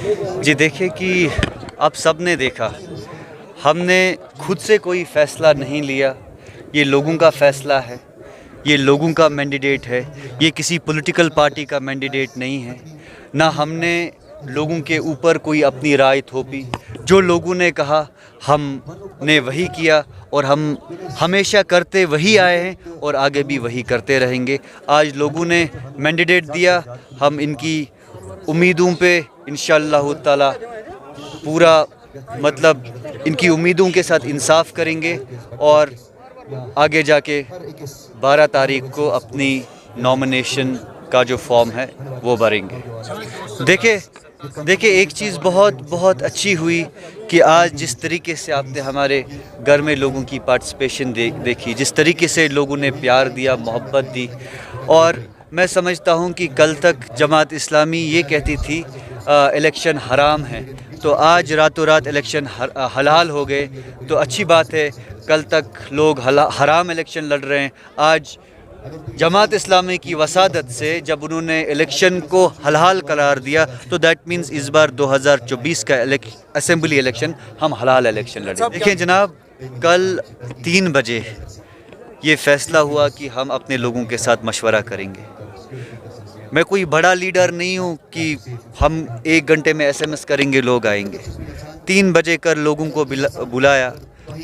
जी देखिए कि आप सब ने देखा, हमने खुद से कोई फ़ैसला नहीं लिया, ये लोगों का फ़ैसला है, ये लोगों का मैंडेट है, ये किसी पॉलिटिकल पार्टी का मैंडेट नहीं है। ना हमने लोगों के ऊपर कोई अपनी राय थोपी, जो लोगों ने कहा हमने वही किया और हम हमेशा करते वही आए हैं और आगे भी वही करते रहेंगे। आज लोगों ने मैंडेट दिया, हम इनकी उम्मीदों पे इंशाअल्लाह ताला पूरा इनकी उम्मीदों के साथ इंसाफ करेंगे और आगे जाके 12 तारीख को अपनी नॉमिनेशन का जो फॉर्म है वो भरेंगे। देखिए एक चीज़ बहुत अच्छी हुई कि आज जिस तरीके से आपने हमारे घर में लोगों की पार्टिसिपेशन देखी, जिस तरीके से लोगों ने प्यार दिया, मोहब्बत दी, और मैं समझता हूँ कि कल तक जमात इस्लामी ये कहती थी इलेक्शन हराम है, तो आज रातों रात इलेक्शन हलाल हो गए, तो अच्छी बात है। कल तक लोग हराम इलेक्शन लड़ रहे हैं, आज जमात इस्लामी की वसादत से जब उन्होंने इलेक्शन को हलाल करार दिया, तो दैट मीन्स इस बार 2024 का असेंबली इलेक्शन हम हलाल इलेक्शन लड़ेंगे। देखिए जनाब, कल 3 बजे ये फ़ैसला हुआ कि हम अपने लोगों के साथ मशवरा करेंगे। मैं कोई बड़ा लीडर नहीं हूँ कि हम 1 घंटे में SMS करेंगे लोग आएंगे। 3 बजे कर लोगों को बुलाया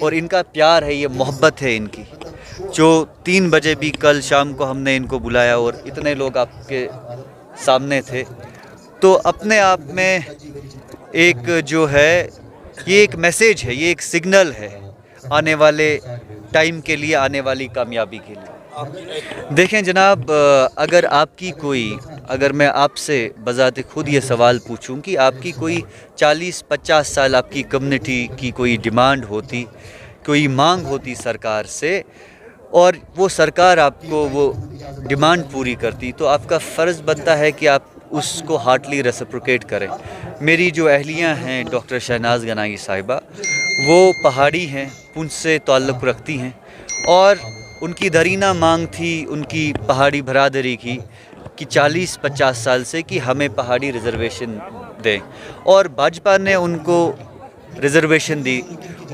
और इनका प्यार है, ये मोहब्बत है इनकी, जो 3 बजे भी कल शाम को हमने इनको बुलाया और इतने लोग आपके सामने थे, तो अपने आप में एक जो है ये एक मैसेज है, ये एक सिग्नल है आने वाले टाइम के लिए, आने वाली कामयाबी के लिए। देखें जनाब, अगर मैं आपसे बज़ाते खुद ये सवाल पूछूं कि आपकी कोई 40-50 साल आपकी कम्युनिटी की कोई डिमांड होती, कोई मांग होती सरकार से, और वो सरकार आपको वो डिमांड पूरी करती, तो आपका फ़र्ज़ बनता है कि आप उसको हार्टली रेसिप्रोकेट करें। मेरी जो अहलियाँ हैं डॉक्टर शहनाज गनाई साहिबा, वो पहाड़ी हैं, पुंछ से ताल्लुक़ रखती हैं, और उनकी दरीना मांग थी उनकी पहाड़ी बरादरी की कि 40-50 साल से कि हमें पहाड़ी रिज़र्वेशन दें, और भाजपा ने उनको रिज़र्वेशन दी।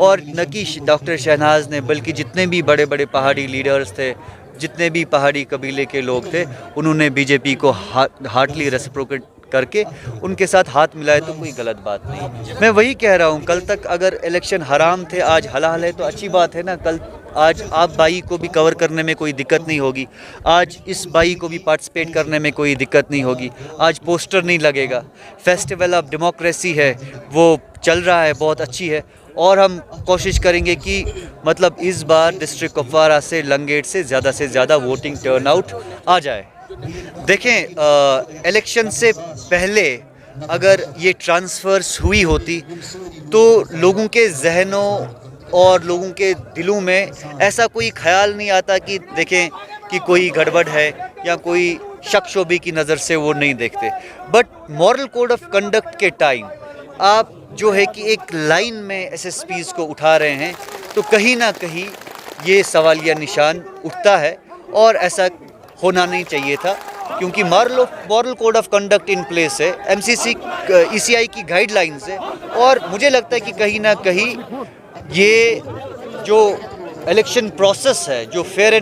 और न कि डॉक्टर शहनाज ने, बल्कि जितने भी बड़े बड़े पहाड़ी लीडर्स थे, जितने भी पहाड़ी कबीले के लोग थे, उन्होंने बीजेपी को हार्टली रेसिप्रोकेट करके उनके साथ हाथ मिलाए, तो कोई गलत बात नहीं। मैं वही कह रहा हूँ, कल तक अगर इलेक्शन हराम थे, आज हलाल है, तो अच्छी बात है ना। आज आप भाई को भी कवर करने में कोई दिक्कत नहीं होगी, आज इस भाई को भी पार्टिसिपेट करने में कोई दिक्कत नहीं होगी, आज पोस्टर नहीं लगेगा। फेस्टिवल ऑफ डेमोक्रेसी है, वो चल रहा है, बहुत अच्छी है, और हम कोशिश करेंगे कि इस बार डिस्ट्रिक्ट कुपवारा से लंगेट से ज़्यादा वोटिंग टर्नआउट आ जाए। देखें, इलेक्शन से पहले अगर ये ट्रांसफ़र्स हुई होती, तो लोगों के जहनों और लोगों के दिलों में ऐसा कोई ख्याल नहीं आता कि देखें कि कोई गड़बड़ है या कोई शक शोबे की नज़र से वो नहीं देखते। But moral code of conduct के टाइम आप जो है कि एक लाइन में SSPs को उठा रहे हैं, तो कहीं ना कहीं ये सवालिया निशान उठता है, और ऐसा होना नहीं चाहिए था, क्योंकि moral code of conduct in place है, MCC ECI की गाइडलाइंस है, और मुझे लगता है कि कहीं ना कहीं ये जो इलेक्शन प्रोसेस है, जो फेयर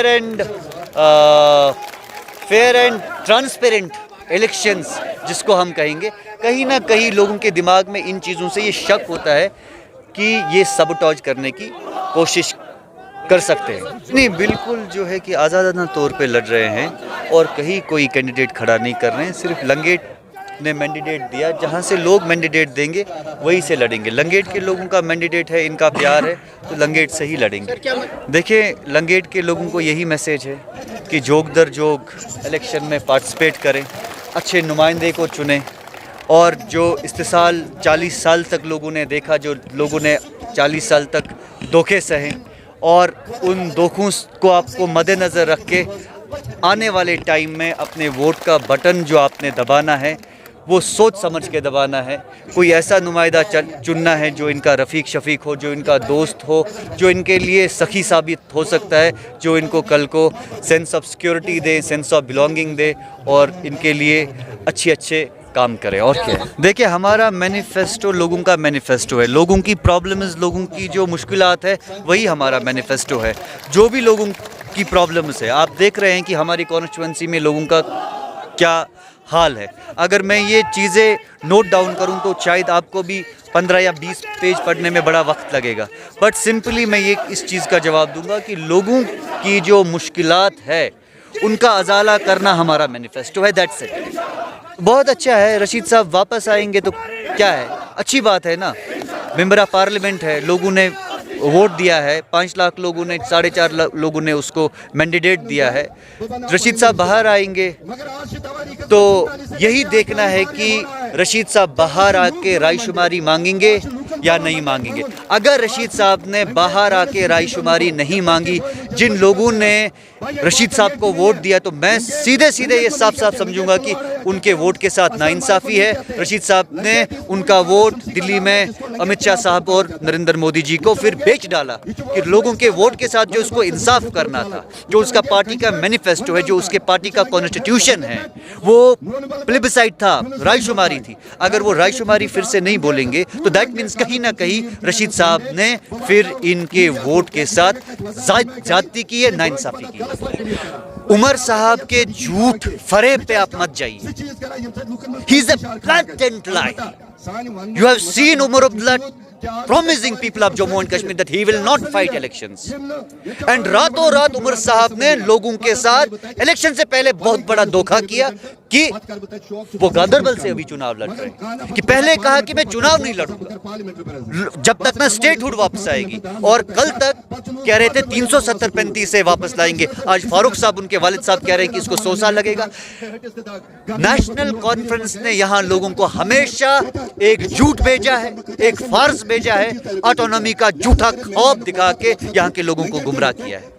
एंड ट्रांसपेरेंट इलेक्शंस जिसको हम कहेंगे, कहीं ना कहीं लोगों के दिमाग में इन चीज़ों से ये शक होता है कि ये सबटॉज करने की कोशिश कर सकते हैं। नहीं, बिल्कुल जो है कि आज़ादाना तौर पे लड़ रहे हैं, और कहीं कोई कैंडिडेट खड़ा नहीं कर रहे हैं। सिर्फ लंगेट ने मैंडेट दिया, जहाँ से लोग मैंडेट देंगे वहीं से लड़ेंगे। लंगेट के लोगों का मैंडेट है, इनका प्यार है, तो लंगेट से ही लड़ेंगे। देखिए, लंगेट के लोगों को यही मैसेज है कि जोग दर जोग इलेक्शन में पार्टिसिपेट करें, अच्छे नुमाइंदे को चुनें, और जो इस्तेसाल 40 साल तक लोगों ने देखा, जो लोगों ने 40 साल तक धोखे सहे, और उन धोखों को आपको मद्देनज़र रख के आने वाले टाइम में अपने वोट का बटन जो आपने दबाना है, वो सोच समझ के दबाना है। कोई ऐसा नुमाइंदा चुनना है जो इनका रफ़ीक शफ़ीक हो, जो इनका दोस्त हो, जो इनके लिए सखी साबित हो सकता है, जो इनको कल को सेंस ऑफ सिक्योरिटी दे, सेंस ऑफ बिलोंगिंग दे, और इनके लिए अच्छे काम करें, और क्या है। देखिए, हमारा मैनिफेस्टो लोगों का मैनिफेस्टो है। लोगों की प्रॉब्लम्स, लोगों की जो मुश्किलात है, वही हमारा मैनिफेस्टो है। जो भी लोगों की प्रॉब्लम्स है, आप देख रहे हैं कि हमारी कॉन्स्टिट्यूंसी में लोगों का क्या हाल है। अगर मैं ये चीज़ें नोट डाउन करूं तो शायद आपको भी 15 या 20 पेज पढ़ने में बड़ा वक्त लगेगा, बट सिंपली मैं ये इस चीज़ का जवाब दूंगा कि लोगों की जो मुश्किलात है उनका अजाला करना हमारा मैनिफेस्टो है। That's it. बहुत अच्छा है, रशीद साहब वापस आएंगे तो क्या है, अच्छी बात है ना। मेंबर ऑफ पार्लियामेंट है, लोगों ने वोट दिया है, 5 लाख लोगों ने, 4.5 लोगों ने उसको मैंडेट दिया है। रशीद साहब बाहर आएंगे तो यही देखना है कि रशीद साहब बाहर आके रायशुमारी मांगेंगे या नहीं मांगेंगे। अगर रशीद साहब ने बाहर आके रायशुमारी नहीं मांगी, जिन लोगों ने रशीद साहब को वोट दिया, तो मैं सीधे सीधे ये साफ साफ समझूंगा कि उनके वोट के साथ नाइंसाफ़ी है। रशीद साहब ने उनका वोट दिल्ली में अमित शाह साहब और नरेंद्र मोदी जी को फिर बेच डाला कि लोगों के वोट के साथ जो उसको इंसाफ करना था, जो उसका पार्टी का मैनिफेस्टो है, जो उसके पार्टी का कॉन्स्टिट्यूशन है, वो प्लेबिसाइट था, रायशुमारी थी। अगर वो रायशुमारी फिर से नहीं बोलेंगे तो दैट मीन्स कहीं ना कहीं रशीद साहब ने फिर इनके वोट के साथ जाति की है, नाइंसाफ़ी की है। उमर साहब के झूठ फरेब पे आप मत जाइए। He is a blatant lie. You have seen Umar Abdullah promising people of Jammu and Kashmir that he will not fight elections. And रातों रात उमर साहब ने लोगों के साथ इलेक्शन से पहले बहुत बड़ा धोखा किया कि वो गांधरबल से अभी चुनाव लड़ रहे हैं, कि पहले कहा कि मैं चुनाव नहीं लड़ूंगा जब तक ना स्टेटहुड वापस आएगी, और कल तक कह रहे थे 370-35 से वापस लाएंगे। आज फारूक साहब, उनके वालिद साहब, कह रहे हैं कि इसको 100 साल लगेगा। नेशनल कॉन्फ्रेंस ने यहाँ लोगों को हमेशा एक झूठ भेजा है, एक फार्स भेजा है, ऑटोनॉमी का झूठा ख्वाब दिखा के यहाँ के लोगों को गुमराह किया है।